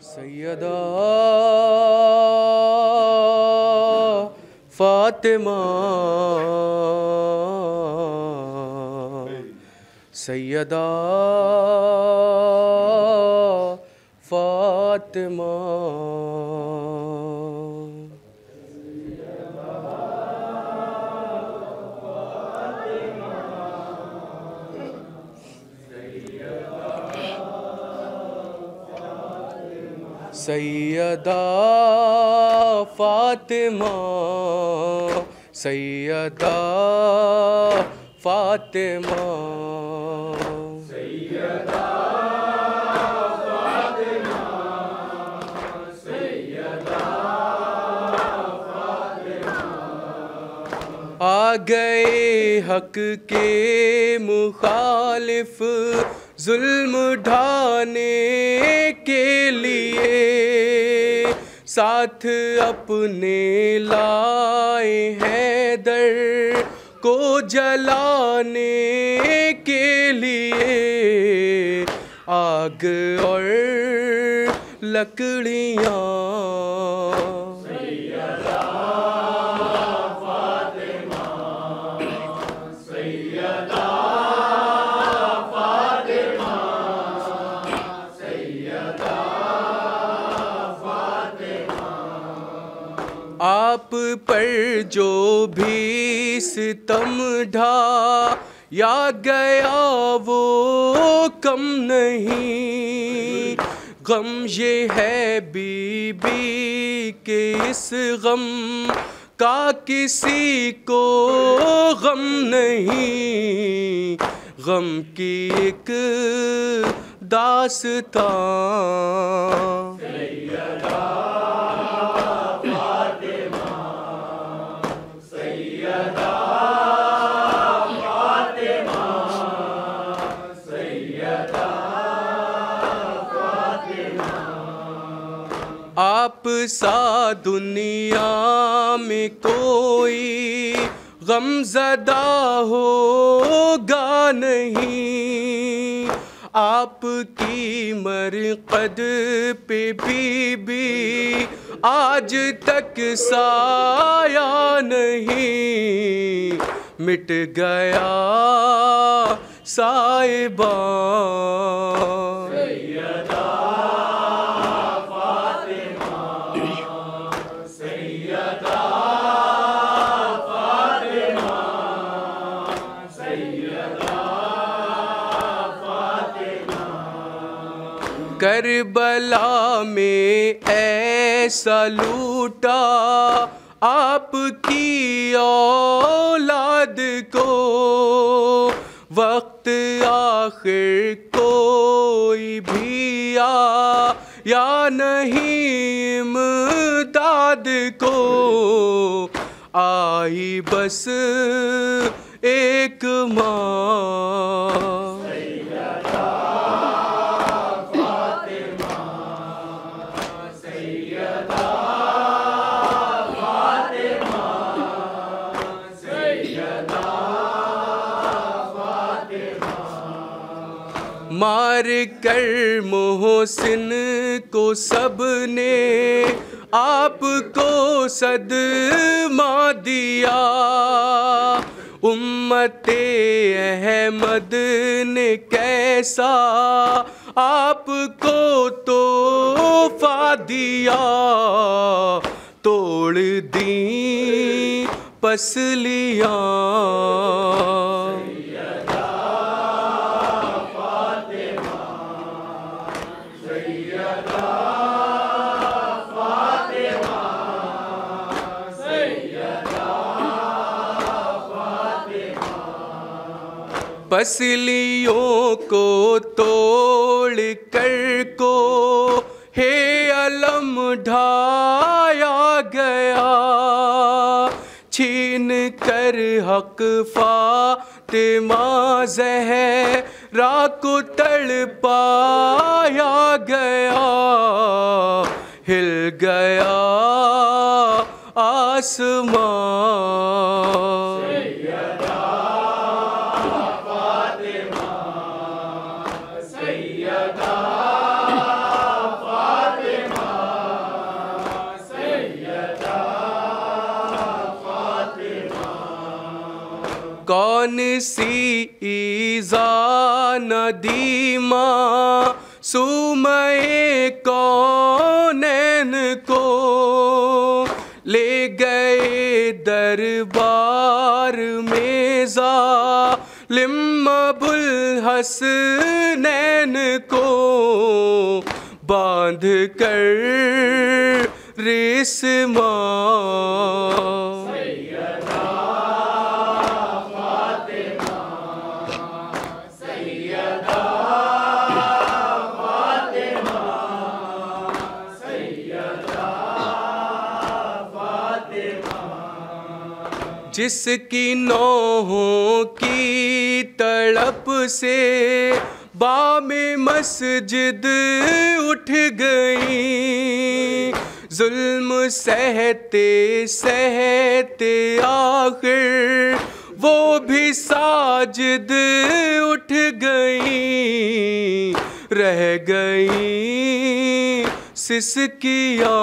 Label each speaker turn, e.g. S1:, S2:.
S1: सैयदा फातिमा सैयदा फातिमा सैयदा फातिमा सैयदा फातिमा सैयदा फातिमा सैयदा फातिमा आ गए हक के मुखालिफ जुल्म ढाने के लिए साथ अपने लाए हैं दर को जलाने के लिए आग और लकड़ियाँ आप पर जो भी सितम ढा या गया वो कम नहीं। गम ये है बीबी के इस गम का किसी को गम नहीं। गम की एक दास्तां आप सा दुनिया में कोई गमज़दा होगा नहीं। आपकी मरक़द पे बीबी आज तक साया नहीं। मिट गया साहिबा करबला में ऐसा लूटा आपकी औलाद को। वक्त आखिर कोई भी या नहीं इमदाद को। आई बस एक माँ मार कर मोहसिन को सबने आपको सदमा दिया। उम्मते अहमद ने कैसा आपको तोहफा दिया। तोड़ दी पसलियाँ पसलियों को तोड़ कर को हे अलम ढाया गया। छीन कर हक फातिमा ज़हरा को तड़पाया गया। हिल गया आसमां
S2: सैयदा फातिमा
S1: कौन सी ईज़ा नदीमा सुमए कौनैन को ले गए दरबार में ज़ालिम अबुल हसनैन को बांध कर रेशमा। जिसकी नौहों की तड़प से बामे मस्जिद उठ गई, जुल्म सहते सहते आखिर वो भी साजिद उठ गई, रह गई सिसकियाँ।